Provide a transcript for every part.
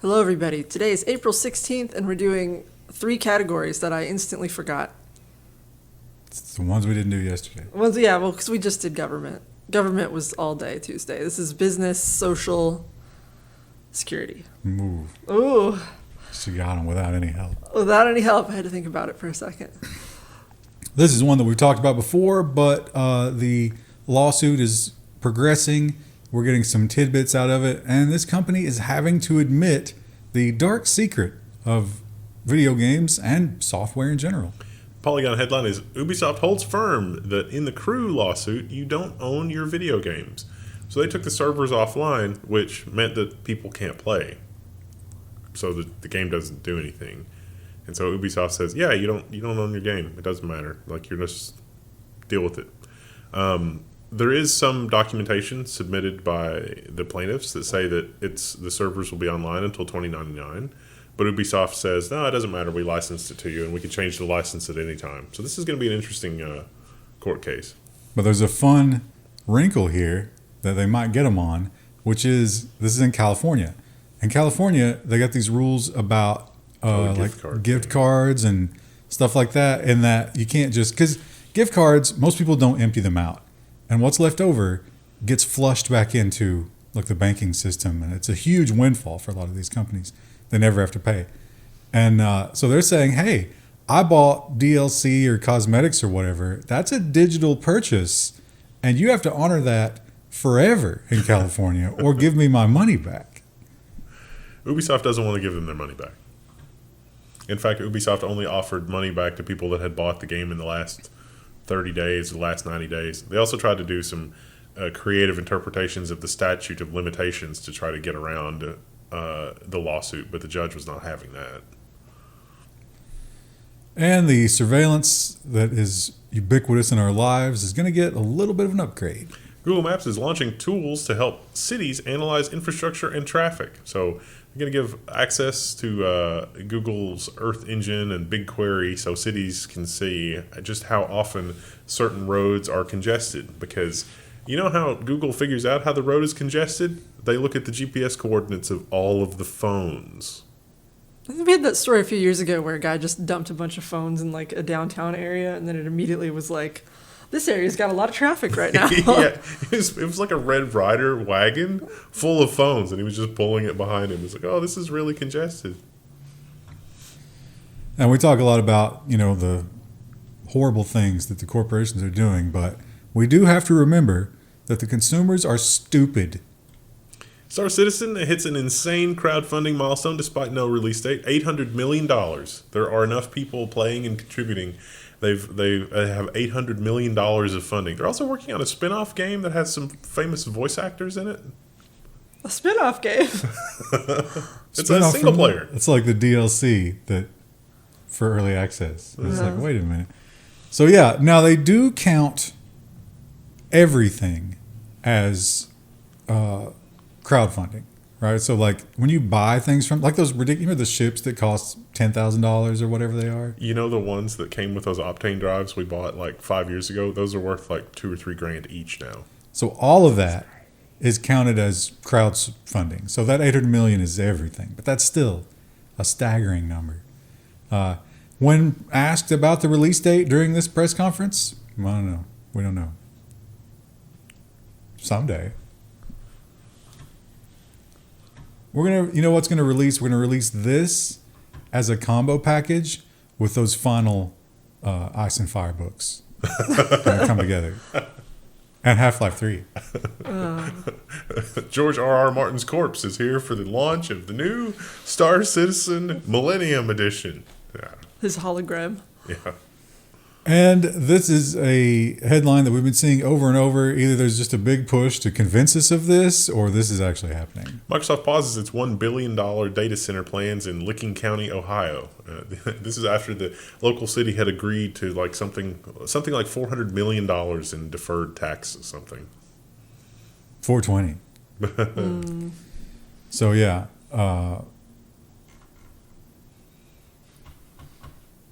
Hello, everybody. Today is April 16th, and we're doing 3 categories that I instantly forgot. It's the ones we didn't do yesterday. Because we just did government. Government was all day Tuesday. This is business, social, security. Move. Ooh. She got them without any help. Without any help, I had to think about it for a second. This is one that we've talked about before, but the lawsuit is progressing. We're getting some tidbits out of it, and this company is having to admit the dark secret of video games and software in general. Polygon headline is Ubisoft holds firm that in the Crew lawsuit, you don't own your video games. So they took the servers offline, which meant that people can't play. So the game doesn't do anything. And so Ubisoft says, yeah, you don't own your game. It doesn't matter. Like, you're just deal with it. There is some documentation submitted by the plaintiffs that say that the servers will be online until 2099. But Ubisoft says, no, it doesn't matter. We licensed it to you, and we can change the license at any time. So this is going to be an interesting court case. But there's a fun wrinkle here that they might get them on, which is this is in California. In California, they got these rules about gift cards and stuff like that, and that you can't just, because gift cards, most people don't empty them out. And what's left over gets flushed back into like the banking system, and it's a huge windfall for a lot of these companies. They never have to pay. And so they're saying, hey, I bought DLC or cosmetics or whatever. That's a digital purchase, and you have to honor that forever in California or give me my money back. Ubisoft doesn't want to give them their money back. In fact, Ubisoft only offered money back to people that had bought the game in the last 30 days, the last 90 days. They also tried to do some creative interpretations of the statute of limitations to try to get around the lawsuit, but the judge was not having that. And the surveillance that is ubiquitous in our lives is going to get a little bit of an upgrade. Google Maps is launching tools to help cities analyze infrastructure and traffic. So they're going to give access to Google's Earth Engine and BigQuery so cities can see just how often certain roads are congested. Because you know how Google figures out how the road is congested? They look at the GPS coordinates of all of the phones. We had that story a few years ago where a guy just dumped a bunch of phones in like a downtown area, and then it immediately was like, this area's got a lot of traffic right now. Yeah, it was like a Red Ryder wagon full of phones, and he was just pulling it behind him. It's like, oh, this is really congested. And we talk a lot about, the horrible things that the corporations are doing, but we do have to remember that the consumers are stupid. Star Citizen hits an insane crowdfunding milestone despite no release date, $800 million. There are enough people playing and contributing. They have $800 million of funding. They're also working on a spin-off game that has some famous voice actors in it. A spin-off game? It's a single player. It's like the DLC that for early access. It's like, wait a minute. So yeah, now they do count everything as crowdfunding, right? So like when you buy things from like those ridiculous, the ships that cost $10,000 or whatever they are. You know, the ones that came with those Optane drives we bought like 5 years ago, those are worth like $2,000 or $3,000 each now. So all of that is counted as crowdfunding. So that 800 million is everything, but that's still a staggering number. When asked about the release date during this press conference, I don't know. We don't know. Someday. What's going to release? We're going to release this as a combo package with those final Ice and Fire books that come together. And Half-Life 3. George R.R. Martin's corpse is here for the launch of the new Star Citizen Millennium Edition. Yeah. His hologram. Yeah. And this is a headline that we've been seeing over and over. Either there's just a big push to convince us of this, or this is actually happening. Microsoft pauses its $1 billion data center plans in Licking County, Ohio. This is after the local city had agreed to like something like $400 million in deferred tax or something. 420. So yeah,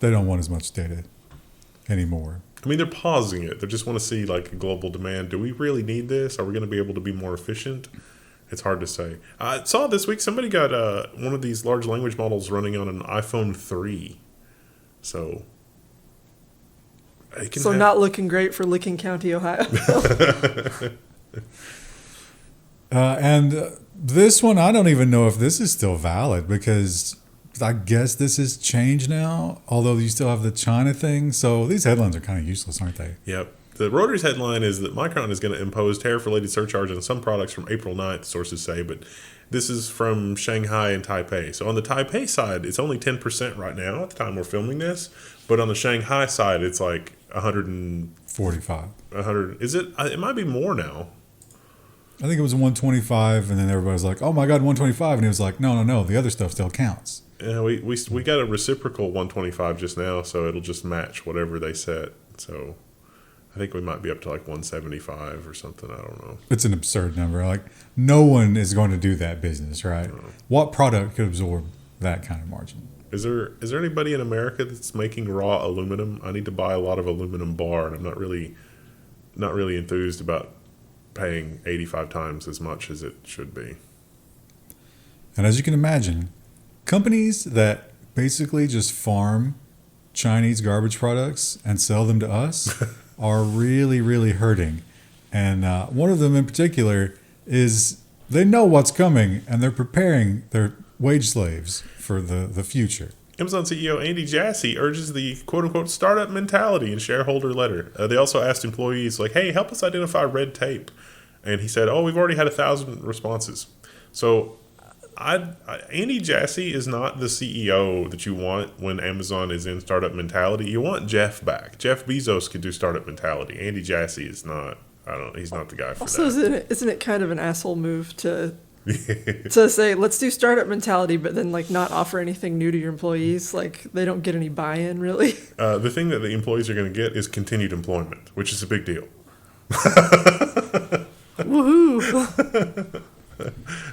they don't want as much data anymore. I mean, they're pausing it. They just want to see like a global demand. Do we really need this? Are we going to be able to be more efficient? It's hard to say. I saw this week somebody got one of these large language models running on an iPhone 3. So it can not looking great for Licking County, Ohio. And this one, I don't even know if this is still valid because I guess this has changed now, although you still have the China thing. So these headlines are kind of useless, aren't they? Yep. The Reuters headline is that Micron is going to impose tariff-related surcharge on some products from April 9th, sources say, but this is from Shanghai and Taipei. So on the Taipei side, it's only 10% right now at the time we're filming this, but on the Shanghai side, it's like 145. 100. Is it? It might be more now. I think it was 125, and then everybody's like, "Oh my God, 125," and he was like, "No, the other stuff still counts." Yeah, we got a reciprocal 125 just now, so it'll just match whatever they set. So I think we might be up to like 175 or something. I don't know. It's an absurd number. Like, no one is going to do that business, right? No. What product could absorb that kind of margin? Is there anybody in America that's making raw aluminum? I need to buy a lot of aluminum bar, and I'm not really enthused about paying 85 times as much as it should be. And as you can imagine, companies that basically just farm Chinese garbage products and sell them to us are really, really hurting. And one of them in particular is they know what's coming and they're preparing their wage slaves for the future. Amazon CEO Andy Jassy urges the quote-unquote startup mentality in shareholder letter. They also asked employees, like, hey, help us identify red tape. And he said, we've already had 1,000 responses. So Andy Jassy is not the CEO that you want when Amazon is in startup mentality. You want Jeff back. Jeff Bezos could do startup mentality. Andy Jassy is not. He's not the guy for also, that. Isn't it kind of an asshole move to say, let's do startup mentality, but then like not offer anything new to your employees? Like they don't get any buy-in, really. The thing that the employees are going to get is continued employment, which is a big deal. Woohoo!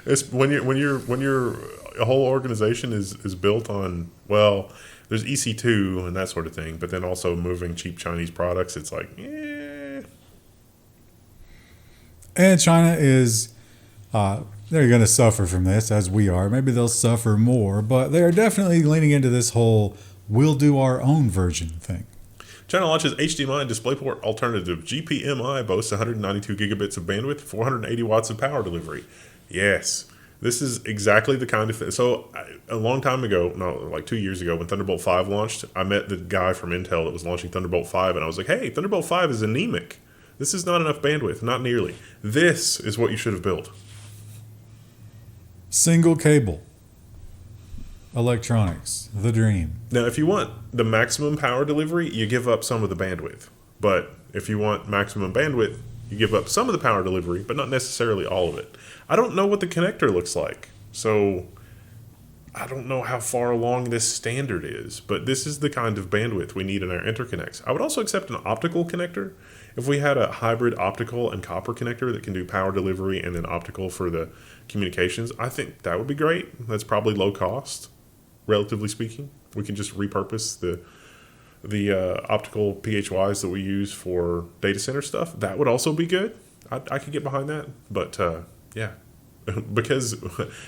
It's when your whole organization is built on, well, there's EC2 and that sort of thing, but then also moving cheap Chinese products. It's like, And China is, they're going to suffer from this, as we are. Maybe they'll suffer more, but they are definitely leaning into this whole we'll do our own version thing. China launches HDMI and DisplayPort alternative. GPMI boasts 192 gigabits of bandwidth, 480 watts of power delivery. Yes, this is exactly the kind of thing. So a long time ago, like 2 years ago, when Thunderbolt 5 launched, I met the guy from Intel that was launching Thunderbolt 5, and I was like, hey, Thunderbolt 5 is anemic. This is not enough bandwidth, not nearly. This is what you should have built. Single cable. Electronics. The dream. Now, if you want the maximum power delivery, you give up some of the bandwidth. But if you want maximum bandwidth, you give up some of the power delivery, but not necessarily all of it. I don't know what the connector looks like, so I don't know how far along this standard is, but this is the kind of bandwidth we need in our interconnects. I would also accept an optical connector. If we had a hybrid optical and copper connector that can do power delivery and then optical for the communications, I think that would be great. That's probably low cost, relatively speaking. We can just repurpose the optical PHYs that we use for data center stuff. That would also be good. I could get behind that. But yeah, because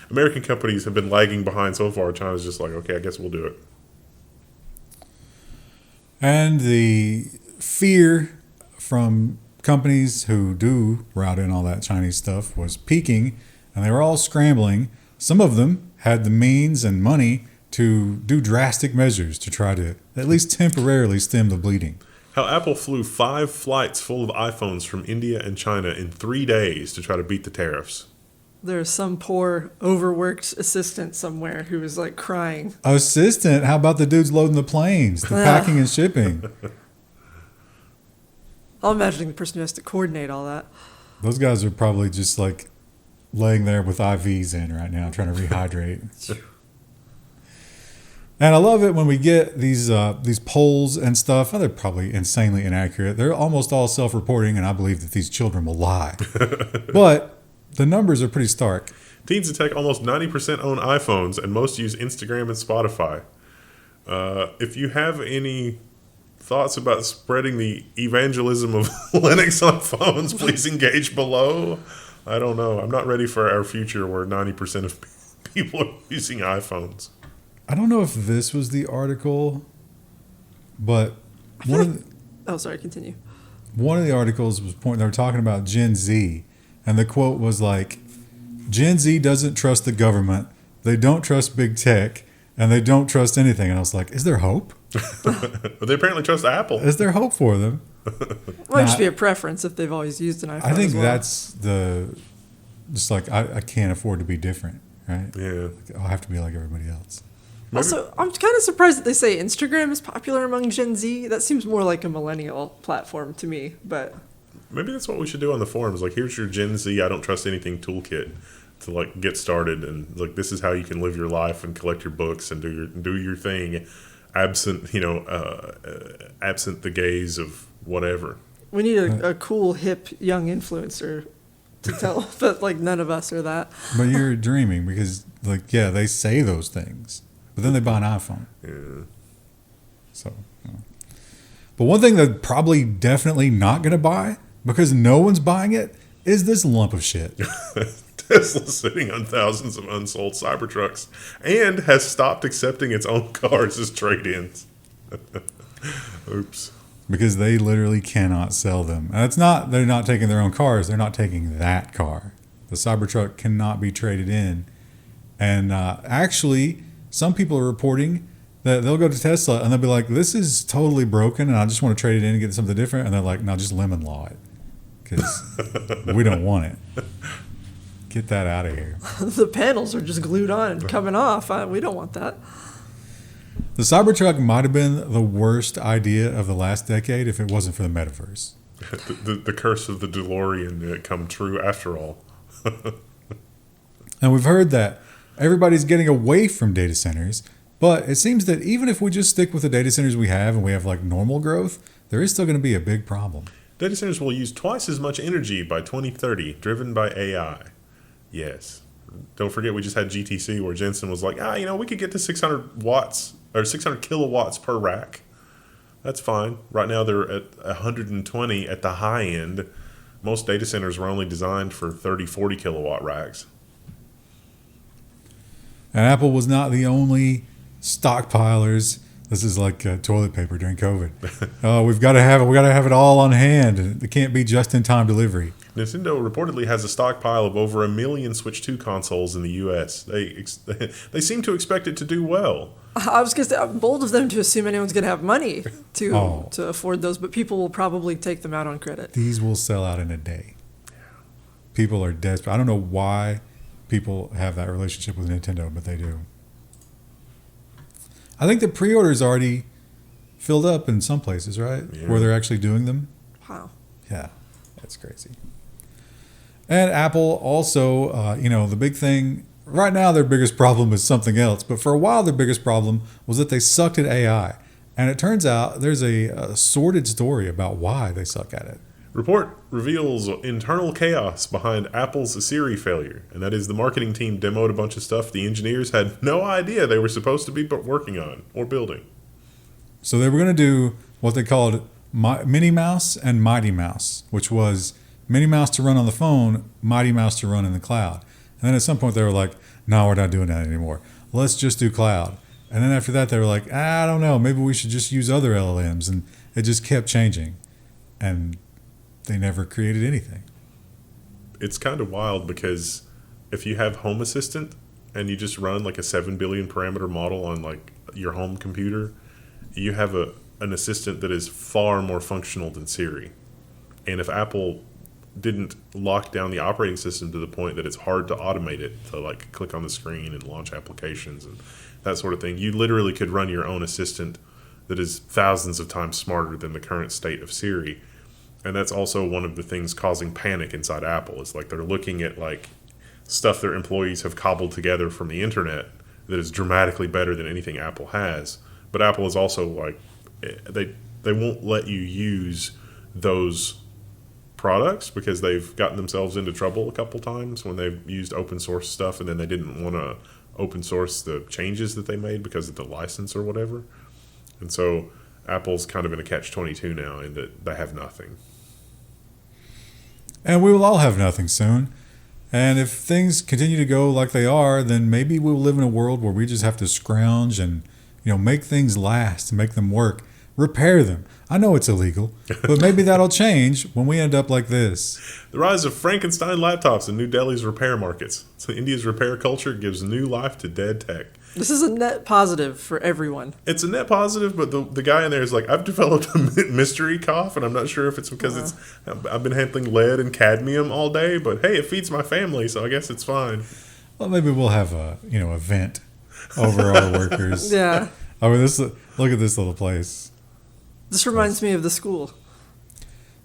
American companies have been lagging behind so far, China's just like, okay, I guess we'll do it. And the fear from companies who do route in all that Chinese stuff was peaking, and they were all scrambling. Some of them had the means and money to do drastic measures to try to at least temporarily stem the bleeding. How Apple flew 5 flights full of iPhones from India and China in 3 days to try to beat the tariffs. There's some poor, overworked assistant somewhere who was like crying. Assistant? How about the dudes loading the planes, the packing and shipping? I'm imagining the person who has to coordinate all that. Those guys are probably just like laying there with IVs in right now, trying to rehydrate. And I love it when we get these polls and stuff. They're probably insanely inaccurate. They're almost all self-reporting, and I believe that these children will lie. But the numbers are pretty stark. Teens in tech almost 90% own iPhones, and most use Instagram and Spotify. If you have any thoughts about spreading the evangelism of Linux on phones, please engage below. I don't know. I'm not ready for our future where 90% of people are using iPhones. I don't know if this was the article, but Sorry, continue. One of the articles was they were talking about Gen Z, and the quote was like, Gen Z doesn't trust the government, they don't trust big tech, and they don't trust anything. And I was like, is there hope? But they apparently trust Apple. Is there hope for them? Well, it should be a preference if they've always used an iPhone. I think as well. that's just like, I can't afford to be different, right? Yeah. I'll have to be like everybody else. Also, I'm kind of surprised that they say Instagram is popular among Gen Z. That seems more like a millennial platform to me, but maybe that's what we should do on the forums. Like, here's your Gen Z I don't trust anything toolkit to like get started, and like this is how you can live your life and collect your books and do your thing, absent absent the gaze of whatever. We need a cool, hip, young influencer to tell that like none of us are that. But you're dreaming because they say those things, but then they buy an iPhone. Yeah. So, but one thing that probably definitely not going to buy because no one's buying it is this lump of shit. Tesla's sitting on thousands of unsold Cybertrucks and has stopped accepting its own cars as trade-ins. Oops. Because they literally cannot sell them. And they're not taking their own cars. They're not taking that car. The Cybertruck cannot be traded in. And actually, some people are reporting that they'll go to Tesla and they'll be like, this is totally broken and I just want to trade it in and get something different. And they're like, no, just lemon law it. Because we don't want it. Get that out of here. The panels are just glued on and coming off. We don't want that. The Cybertruck might have been the worst idea of the last decade if it wasn't for the metaverse. the curse of the DeLorean come true after all. And we've heard that everybody's getting away from data centers, but it seems that even if we just stick with the data centers we have and we have like normal growth, there is still going to be a big problem. Data centers will use twice as much energy by 2030, driven by AI. Yes. Don't forget we just had GTC where Jensen was like, we could get to 600 watts or 600 kilowatts per rack. That's fine. Right now they're at 120 at the high end. Most data centers were only designed for 30, 40 kilowatt racks. And Apple was not the only stockpilers. This is like toilet paper during COVID. We've got to have it all on hand. It can't be just-in-time delivery. Nintendo reportedly has a stockpile of over 1 million Switch 2 consoles in the U.S. They seem to expect it to do well. I was going to say, bold of them to assume anyone's going to have money to afford those, but people will probably take them out on credit. These will sell out in a day. People are desperate. I don't know why people have that relationship with Nintendo, but they do. I think the pre-orders already filled up in some places, right? Yeah. Where they're actually doing them. Wow. Yeah, that's crazy. And Apple also, the big thing, right now their biggest problem is something else. But for a while their biggest problem was that they sucked at AI. And it turns out there's a sordid story about why they suck at it. Report reveals internal chaos behind Apple's Siri failure. And that is the marketing team demoed a bunch of stuff the engineers had no idea they were supposed to be working on or building. So they were going to do what they called Minnie Mouse and Mighty Mouse, which was Minnie Mouse to run on the phone, Mighty Mouse to run in the cloud. And then at some point they were like, no, we're not doing that anymore. Let's just do cloud. And then after that they were like, I don't know, maybe we should just use other LLMs. And it just kept changing. And they never created anything. It's kind of wild because if you have Home Assistant and you just run like a 7 billion parameter model on like your home computer, you have an assistant that is far more functional than Siri. And if Apple didn't lock down the operating system to the point that it's hard to automate it, to like click on the screen and launch applications and that sort of thing, you literally could run your own assistant that is thousands of times smarter than the current state of Siri. And that's also one of the things causing panic inside Apple. It's like they're looking at like stuff their employees have cobbled together from the internet that is dramatically better than anything Apple has. But Apple is also like, they won't let you use those products because they've gotten themselves into trouble a couple times when they've used open source stuff and then they didn't want to open source the changes that they made because of the license or whatever. And so Apple's kind of in a catch-22 now in that they have nothing. And we will all have nothing soon. And if things continue to go like they are, then maybe we'll live in a world where we just have to scrounge and, make things last, make them work, repair them. I know it's illegal, but maybe that'll change when we end up like this. The rise of Frankenstein laptops in New Delhi's repair markets. So India's repair culture gives new life to dead tech. This is a net positive for everyone. It's a net positive, but the guy in there is like, I've developed a mystery cough, and I'm not sure if it's because I've been handling lead and cadmium all day, but hey, it feeds my family, so I guess it's fine. Well, maybe we'll have a vent over our workers. Yeah. I mean, look at this little place. This reminds me of the school.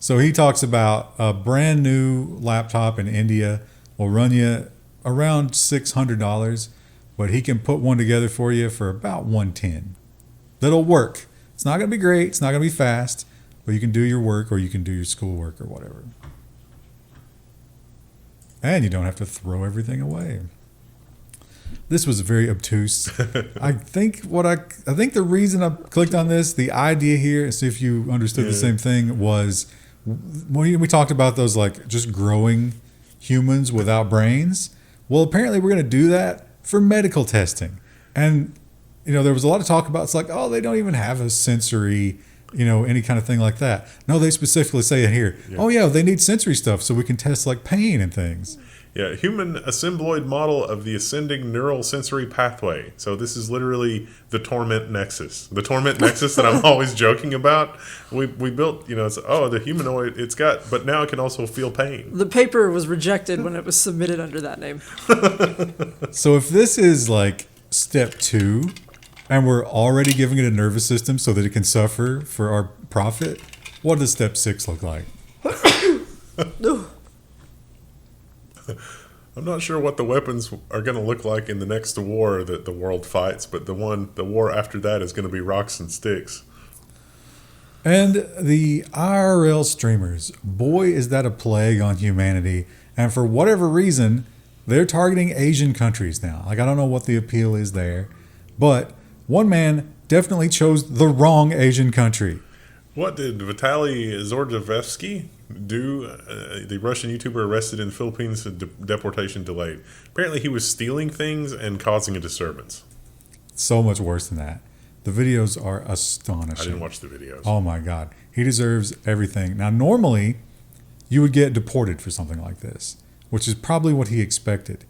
So he talks about a brand new laptop in India will run you around $600, but he can put one together for you for about $110. That'll work. It's not going to be great. It's not going to be fast, but you can do your work or you can do your schoolwork or whatever. And you don't have to throw everything away. This was very obtuse. I think the reason I clicked on this, the idea here, is if you understood the same thing, was when we talked about those like just growing humans without brains. Well, apparently we're going to do that for medical testing. And, there was a lot of talk about, it's like, oh, they don't even have a sensory, any kind of thing like that. No, they specifically say it here. Yeah. Oh, yeah, they need sensory stuff so we can test like pain and things. Yeah, human assembloid model of the ascending neural sensory pathway. So this is literally the torment nexus. The torment nexus that I'm always joking about. We built, it's, the humanoid, but now it can also feel pain. The paper was rejected when it was submitted under that name. So if this is like step 2, and we're already giving it a nervous system so that it can suffer for our profit, what does step 6 look like? I'm not sure what the weapons are going to look like in the next war that the world fights, but the war after that is going to be rocks and sticks. And the IRL streamers, boy, is that a plague on humanity. And for whatever reason, they're targeting Asian countries now. Like, I don't know what the appeal is there, but one man definitely chose the wrong Asian country. What did Vitaly Zdorovetskiy do? The Russian YouTuber arrested in the Philippines, deportation delayed. Apparently he was stealing things and causing a disturbance. So much worse than that. The videos are astonishing. I didn't watch the videos. Oh my God. He deserves everything. Now, normally you would get deported for something like this, which is probably what he expected.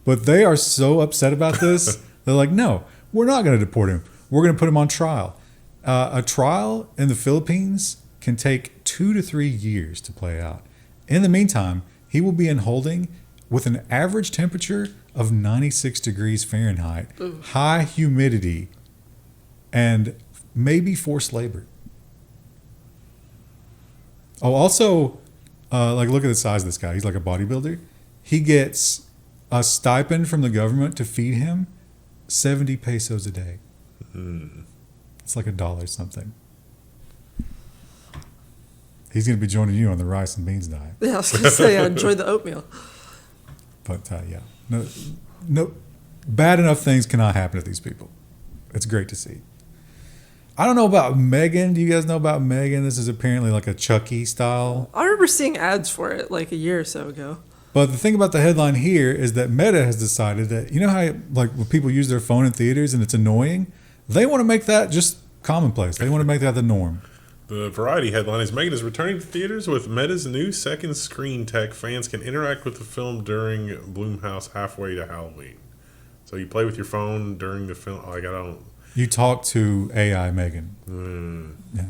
But they are so upset about this. They're like, no, we're not going to deport him. We're going to put him on trial. A trial in the Philippines can take 2 to 3 years to play out. In the meantime, he will be in holding with an average temperature of 96 degrees Fahrenheit, high humidity, and maybe forced labor. Oh, also, look at the size of this guy. He's like a bodybuilder. He gets a stipend from the government to feed him 70 pesos a day. It's like $1 something. He's going to be joining you on the rice and beans diet. Yeah, I was going to say, I enjoyed the oatmeal. But yeah, no, bad enough things cannot happen to these people. It's great to see. I don't know about Megan. Do you guys know about Megan? This is apparently like a Chucky style. I remember seeing ads for it like a year or so ago. But the thing about the headline here is that Meta has decided that, how like when people use their phone in theaters and it's annoying, they want to make that just commonplace. They want to make that the norm. The Variety headline is Megan is returning to theaters with Meta's new second screen tech. Fans can interact with the film during Blumhouse halfway to Halloween. So you play with your phone during the film. You talk to AI Megan. Yeah.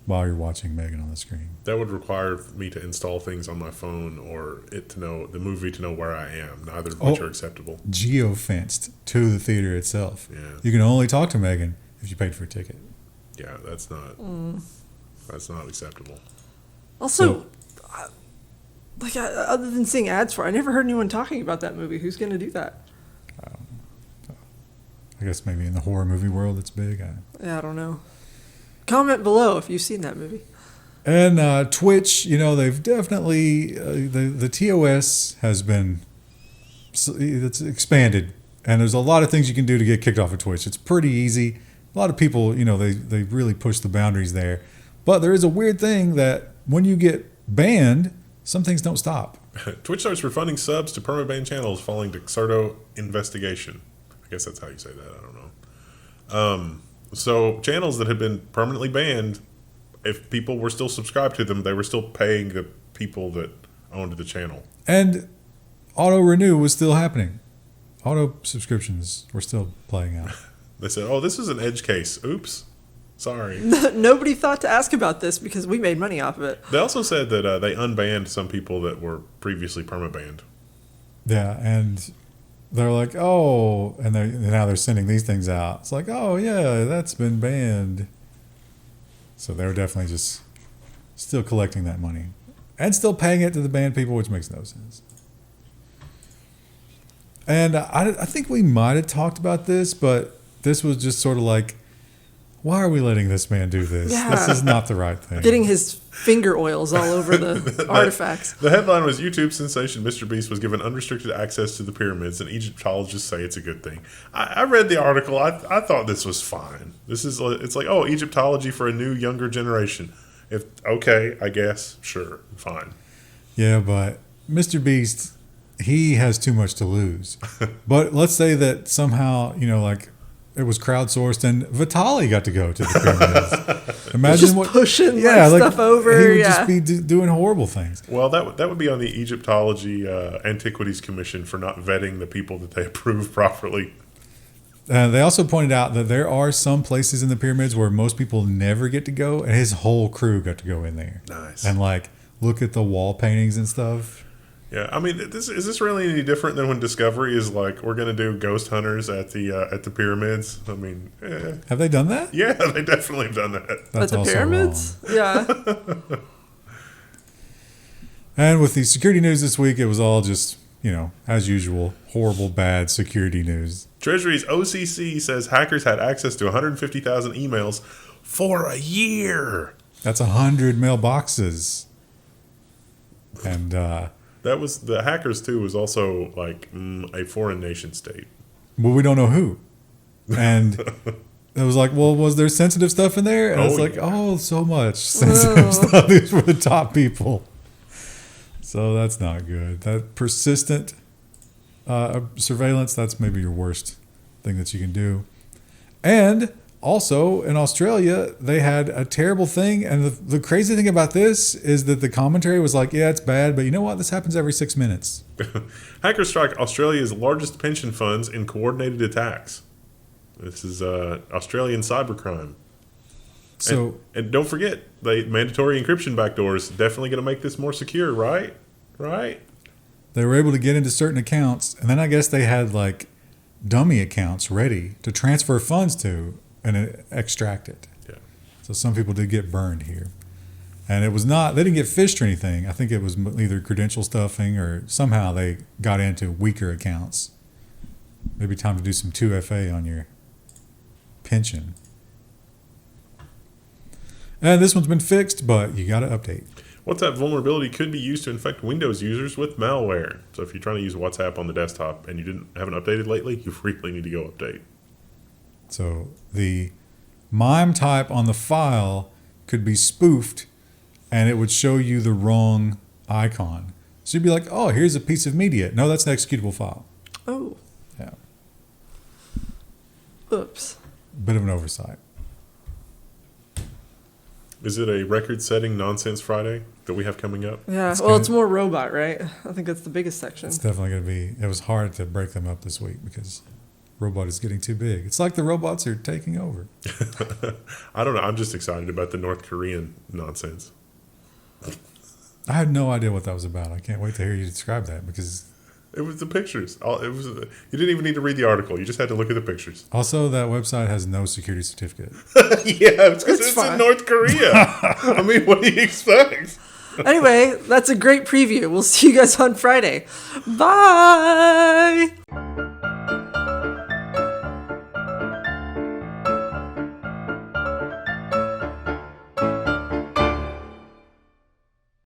While you're watching Megan on the screen. That would require me to install things on my phone or the movie to know where I am, neither of which are acceptable. Geo-fenced to the theater itself. Yeah. You can only talk to Megan if you paid for a ticket. Yeah, that's not acceptable. Also, other than seeing ads for it, I never heard anyone talking about that movie. Who's going to do that? I guess maybe in the horror movie world it's big. I don't know. Comment below if you've seen that movie. And Twitch, they've definitely the TOS has been it's expanded, and there's a lot of things you can do to get kicked off of Twitch. It's pretty easy. A lot of people, they really push the boundaries there. But there is a weird thing that when you get banned, some things don't stop. Twitch starts refunding subs to permabanned channels following Dexerto investigation. I guess that's how you say that. I don't know. So channels that had been permanently banned, if people were still subscribed to them, they were still paying the people that owned the channel. And auto renew was still happening. Auto subscriptions were still playing out. They said, "Oh, this is an edge case. Oops, sorry." Nobody thought to ask about this because we made money off of it. They also said that they unbanned some people that were previously permabanned. Yeah, and they're like, oh, and now they're sending these things out. It's like, oh, yeah, that's been banned. So they were definitely just still collecting that money. And still paying it to the banned people, which makes no sense. And I think we might have talked about this, but this was just sort of like, why are we letting this man do this? Yeah. This is not the right thing. Getting his finger oils all over the artifacts. The headline was YouTube sensation MrBeast was given unrestricted access to the pyramids, and Egyptologists say it's a good thing. I read the article. I thought this was fine. It's like, oh, Egyptology for a new, younger generation. Okay, I guess, sure, fine. Yeah, but MrBeast, he has too much to lose. But let's say that somehow, like, it was crowdsourced and Vitaly got to go to the pyramids. Imagine just pushing stuff over. He would just be doing horrible things. Well, that would be on the Egyptology Antiquities Commission for not vetting the people that they approve properly. They also pointed out that there are some places in the pyramids where most people never get to go, and his whole crew got to go in there. Nice. And look at the wall paintings and stuff. Yeah, I mean, is this really any different than when Discovery is like, we're going to do ghost hunters at the pyramids? I mean, have they done that? Yeah, they definitely have done that. That's at the also pyramids? wrong. Yeah. And with the security news this week, it was all just, as usual, horrible, bad security news. Treasury's OCC says hackers had access to 150,000 emails for a year. That's 100 mailboxes. And that was the hackers too. Was also like a foreign nation state. Well, we don't know who. And it was like, well, was there sensitive stuff in there? And it's like, so much sensitive stuff. These were the top people. So that's not good. That persistent surveillance, that's maybe your worst thing that you can do. And also in Australia, they had a terrible thing. And the crazy thing about this is that the commentary was like, yeah, it's bad, but you know what? This happens every 6 minutes. Hackers strike Australia's largest pension funds in coordinated attacks. This is Australian cybercrime. So, and don't forget, mandatory encryption backdoors definitely going to make this more secure, right? Right? They were able to get into certain accounts, and then I guess they had dummy accounts ready to transfer funds to and extract it. Yeah. So some people did get burned here. And it was not, they didn't get phished or anything. I think it was either credential stuffing or somehow they got into weaker accounts. Maybe time to do some 2FA on your pension. And this one's been fixed, but you got to update. WhatsApp vulnerability could be used to infect Windows users with malware. So if you're trying to use WhatsApp on the desktop and you haven't updated lately, you really need to go update. So the MIME type on the file could be spoofed and it would show you the wrong icon. So you'd be like, oh, here's a piece of media. No, that's an executable file. Oh. Yeah. Oops. Bit of an oversight. Is it a record-setting Nonsense Friday that we have coming up? Yeah, it's more robot, right? I think that's the biggest section. It's definitely going to be, it was hard to break them up this week because robot is getting too big. It's like the robots are taking over. I don't know. I'm just excited about the North Korean nonsense. I had no idea what that was about. I can't wait to hear you describe that because... It was the pictures. You didn't even need to read the article. You just had to look at the pictures. Also, that website has no security certificate. Yeah, it's because it's in North Korea. I mean, what do you expect? Anyway, that's a great preview. We'll see you guys on Friday. Bye!